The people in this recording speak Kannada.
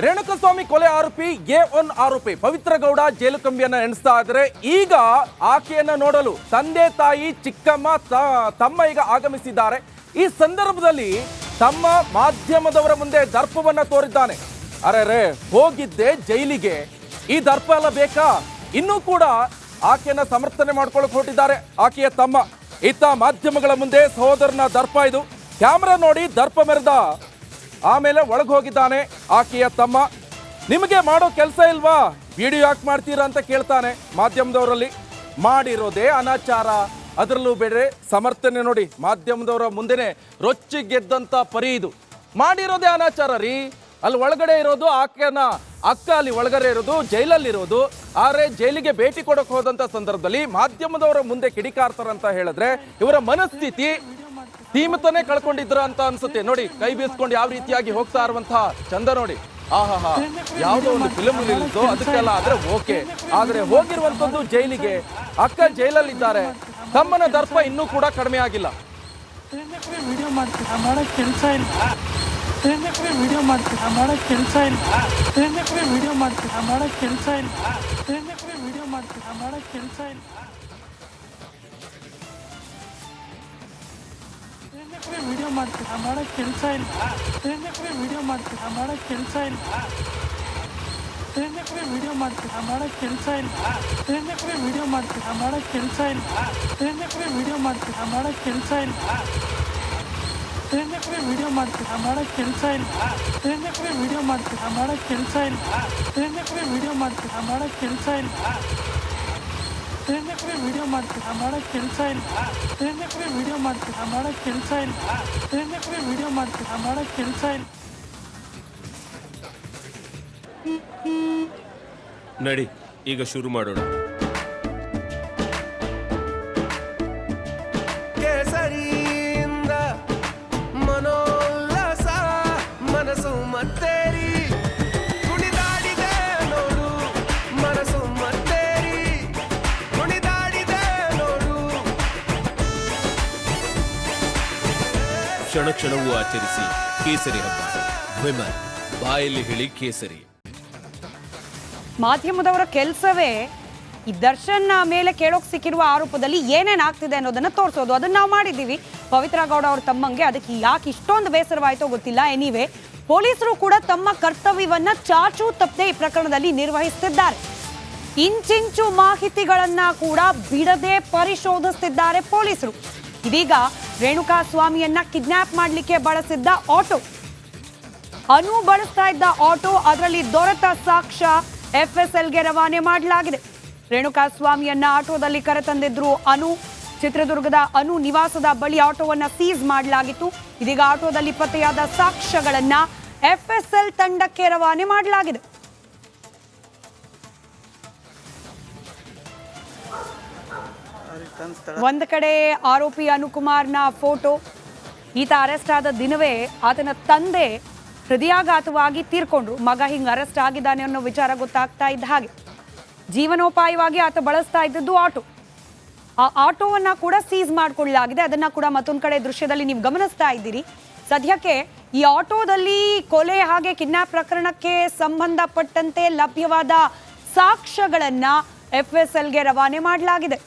ರೇಣುಕಸ್ವಾಮಿ ಕೊಲೆ ಆರೋಪಿ A1 ಆರೋಪಿ ಪವಿತ್ರ ಗೌಡ ಜೈಲು ಕಂಬಿಯನ್ನ ಎಣಿಸ್ತಾ ಇದ್ರೆ ಈಗ ಆಕೆಯನ್ನ ನೋಡಲು ತಂದೆ ತಾಯಿ ಚಿಕ್ಕಮ್ಮ ತಮ್ಮ ಈಗ ಆಗಮಿಸಿದ್ದಾರೆ. ಈ ಸಂದರ್ಭದಲ್ಲಿ ತಮ್ಮ ಮಾಧ್ಯಮದವರ ಮುಂದೆ ದರ್ಪವನ್ನ ತೋರಿದ್ದಾನೆ. ಅರೆ ಹೋಗಿದ್ದೆ ಜೈಲಿಗೆ, ಈ ದರ್ಪ ಎಲ್ಲ ಬೇಕಾ? ಇನ್ನೂ ಕೂಡ ಆಕೆಯನ್ನ ಸಮರ್ಥನೆ ಮಾಡ್ಕೊಳ್ಳೋಕೆ ಹೊರಟಿದ್ದಾರೆ ಆಕೆಯ ತಮ್ಮ. ಇತ್ತ ಮಾಧ್ಯಮಗಳ ಮುಂದೆ ಸಹೋದರನ ದರ್ಪ ಇದು. ಕ್ಯಾಮ್ರಾ ನೋಡಿ ದರ್ಪ ಮೆರೆದ ಆಮೇಲೆ ಒಳಗೆ ಹೋಗಿದ್ದಾನೆ ಆಕೆಯ ತಮ್ಮ. ನಿಮಗೆ ಮಾಡೋ ಕೆಲಸ ಇಲ್ವಾ, ವಿಡಿಯೋ ಯಾಕೆ ಮಾಡ್ತೀರಾ ಅಂತ ಕೇಳ್ತಾನೆ ಮಾಧ್ಯಮದವರಲ್ಲಿ. ಮಾಡಿರೋದೇ ಅನಾಚಾರ, ಅದರಲ್ಲೂ ಬೇರೆ ಸಮರ್ಥನೆ ನೋಡಿ ಮಾಧ್ಯಮದವರ ಮುಂದೆನೆ ರೊಚ್ಚಿಗೆದ್ದಂತ ಪರಿ ಇದು. ಮಾಡಿರೋದೇ ಅನಾಚಾರ ರೀ. ಅಲ್ಲಿ ಒಳಗಡೆ ಇರೋದು ಆಕೆನ ಅಕ್ಕ, ಅಲ್ಲಿ ಒಳಗಡೆ ಇರೋದು ಜೈಲಲ್ಲಿರೋದು. ಆದರೆ ಜೈಲಿಗೆ ಭೇಟಿ ಕೊಡಕ್ಕೆ ಹೋದಂತ ಸಂದರ್ಭದಲ್ಲಿ ಮಾಧ್ಯಮದವರ ಮುಂದೆ ಕಿಡಿಕಾರ್ತಾರಂತ ಹೇಳಿದ್ರೆ ಇವರ ಮನಸ್ಥಿತಿ ಸೀಮಿತನೇ ಕಳ್ಕೊಂಡಿದ್ರ ಅಂತ ಅನ್ಸುತ್ತೆ. ನೋಡಿ ಕೈ ಬೀಸ್ಕೊಂಡು ಯಾವ ರೀತಿಯಾಗಿ ಹೋಗ್ತಾ ಇರುವಂತಹ ಚಂದ ನೋಡಿ. ಆಹಾ, ಯಾವುದೋ ಒಂದು ಫಿಲಮ್ ರಿಲೀಸು ಅದಕ್ಕೆಲ್ಲ ಆದ್ರೆ ಓಕೆ, ಆದ್ರೆ ಹೋಗಿರುವಂತದ್ದು ಜೈಲಿಗೆ. ಅಕ್ಕ ಜೈಲಲ್ಲಿದ್ದಾರೆ, ತಮ್ಮನ ದರ್ಪ ಇನ್ನೂ ಕೂಡ ಕಡಿಮೆ ಆಗಿಲ್ಲ. ವಿಡಿಯೋ ಮಾಡ್ತೀರಾ, ಮಾಡಕ್ ಕೆಲಸ ಇಲ್ಲ. ವಿಡಿಯೋ ಮಾಡ್ತೀರಾ, ಮಾಡಕ್ ಕೆಲಸ ಇಲ್ಲ. ವಿಡಿಯೋ ಮಾಡ್ತೀರಾ, ಮಾಡಕ್ ಕೆಲಸ ಇಲ್ಲ. ವಿಡಿಯೋ ಮಾಡ್ತೀರಾ, ಮಾಡಕ್ ಕೆಲಸ ಇಲ್ಲ. ವಿಡಿಯೋ ಮಾಡ್ತೀರಾ, ಮಾಡಕ್ ಕೆಲಸ ಇಲ್ಲ. ವಿಡಿಯೋ ಮಾಡ್ತೀರಾ, ಮಾಡಕ್ ಕೆಲಸ ಇಲ್ಲ. ವಿಡಿಯೋ ಮಾಡ್ತೀರಾ, ಮಾಡಕ್ ಕೆಲಸ ಇಲ್ಲ. ವಿಡಿಯೋ ಮಾಡ್ತೀರಾ, ಮಾಡಕ್ ಕೆಲಸ ಇಲ್ಲ. ವಿಡಿಯೋ ಮಾಡ್ತೀರಾ, ಮಾಡಕ್ ಕೆಲಸ ಇಲ್ಲ. ವಿಡಿಯೋ ಮಾಡ್ತೀರಾ, ಮಾಡಕ್ ಕೆಲಸ ಇಲ್ಲ. ವಿಡಿಯೋ ಮಾಡ್ತೀರಾ, ಮಾಡಕ್ ಕೆಲಸ ಇಲ್ಲ. ವಿಡಿಯೋ ಮಾಡ್ತೀರಾ, ಮಾಡಕ್ ಕೆಲಸ ಇಲ್ಲ. ವಿಡಿಯೋ ಮಾಡ್ತೀರಾ, ಮಾಡಕ್ ಕೆಲಸ ಇಲ್ಲ. ವಿಡಿಯೋ ಮಾಡ್ತೀರಾ, ಮಾಡಕ್ ಕೆಲಸ ಇಲ್ಲ. ವಿಡಿಯೋ ಮಾಡ್ತೀರಾ, ಮಾಡಕ್ ಕೆಲಸ ಇಲ್ಲ. ನಡಿ, ಈಗ ಶುರು ಮಾಡೋಣ. ಕೇಸರಿಯಿಂದ ಮನೋಲ್ಲಾಸ ಮನಸ್ಸು ಮತ್ತೇರಿ ಕುಣಿದಾಡಿದೆ ನೋಡು, ಮನಸ್ಸು ಮತ್ತೇರಿ ಕುಣಿದಾಡಿದೆ ನೋಡು. ಕ್ಷಣ ಕ್ಷಣವೂ ಆಚರಿಸಿ ಕೇಸರಿ ಹಬ್ಬ. ವಿಮಲ್ ಬಾಯಲ್ಲಿ ಹೇಳಿ ಕೇಸರಿ. ಮಾಧ್ಯಮದವರ ಕೆಲಸವೇ ಈ ದರ್ಶನ್ ಮೇಲೆ ಕೇಳೋಕ್ ಸಿಕ್ಕಿರುವ ಆರೋಪದಲ್ಲಿ ಏನೇನ್ ಆಗ್ತಿದೆ ಅನ್ನೋದನ್ನ ತೋರಿಸೋದು. ಅದನ್ನ ನಾವು ಮಾಡಿದ್ದೀವಿ ಪವಿತ್ರ ಗೌಡ ಅವ್ರ ತಮ್ಮಂಗೆ. ಅದಕ್ಕೆ ಯಾಕೆ ಇಷ್ಟೊಂದು ಬೇಸರವಾಯ್ತೋ ಗೊತ್ತಿಲ್ಲ. ಎನಿವೆ, ಪೊಲೀಸರು ಕೂಡ ತಮ್ಮ ಕರ್ತವ್ಯವನ್ನ ಚಾಚೂ ತಪ್ಪದೆ ಈ ಪ್ರಕರಣದಲ್ಲಿ ನಿರ್ವಹಿಸುತ್ತಿದ್ದಾರೆ. ಇಂಚಿಂಚು ಮಾಹಿತಿಗಳನ್ನ ಕೂಡ ಬಿಡದೆ ಪರಿಶೋಧಿಸುತ್ತಿದ್ದಾರೆ ಪೊಲೀಸರು. ಇದೀಗ ರೇಣುಕಾ ಸ್ವಾಮಿಯನ್ನ ಕಿಡ್ನಾಪ್ ಮಾಡಲಿಕ್ಕೆ ಬಳಸಿದ್ದ ಆಟೋ, ಅನು ಬಳಸ್ತಾ ಇದ್ದ ಆಟೋ, ಅದರಲ್ಲಿ ದೊರೆತ ಸಾಕ್ಷ್ಯ FSLಗೆ ರವಾನೆ ಮಾಡಲಾಗಿದೆ. ರೇಣುಕಾ ಸ್ವಾಮಿಯನ್ನ ಆಟೋದಲ್ಲಿ ಕರೆತಂದಿದ್ರು ಅನು. ಚಿತ್ರದುರ್ಗದ ಅನು ನಿವಾಸದ ಬಳಿ ಆಟೋವನ್ನ ಸೀಸ್ ಮಾಡಲಾಗಿತ್ತು. ಇದೀಗ ಆಟೋದಲ್ಲಿ ಪತ್ತೆಯಾದ ಸಾಕ್ಷ್ಯಗಳನ್ನ FSL ತಂಡಕ್ಕೆ ರವಾನೆ ಮಾಡಲಾಗಿದೆ. ಒಂದ್ ಕಡೆ ಆರೋಪಿ ಅನುಕುಮಾರ್ನ ಫೋಟೋ. ಈತ ಅರೆಸ್ಟ್ ಆದ ದಿನವೇ ಆತನ ತಂದೆ ಹೃದಯಾಘಾತವಾಗಿ ತೀರ್ಕೊಂಡ್ರು. ಮಗ ಹಿಂಗ್ ಅರೆಸ್ಟ್ ಆಗಿದ್ದಾನೆ ಅನ್ನೋ ವಿಚಾರ ಗೊತ್ತಾಗ್ತಾ ಇದ್ದ ಹಾಗೆ ಜೀವನೋಪಾಯವಾಗಿ ಆತ ಬಳಸ್ತಾ ಇದ್ದದ್ದು ಆಟೋ. ಆ ಆಟೋವನ್ನ ಕೂಡ ಸೀಸ್ ಮಾಡಿಕೊಳ್ಳಲಾಗಿದೆ. ಅದನ್ನ ಕೂಡ ಮತ್ತೊಂದು ಕಡೆ ದೃಶ್ಯದಲ್ಲಿ ನೀವು ಗಮನಿಸ್ತಾ ಇದ್ದೀರಿ. ಸದ್ಯಕ್ಕೆ ಈ ಆಟೋದಲ್ಲಿ ಕೊಲೆ ಹಾಗೆ ಕಿಡ್ನಾಪ್ ಪ್ರಕರಣಕ್ಕೆ ಸಂಬಂಧಪಟ್ಟಂತೆ ಲಭ್ಯವಾದ ಸಾಕ್ಷ್ಯಗಳನ್ನ FSLಗೆ ರವಾನೆ ಮಾಡಲಾಗಿದೆ.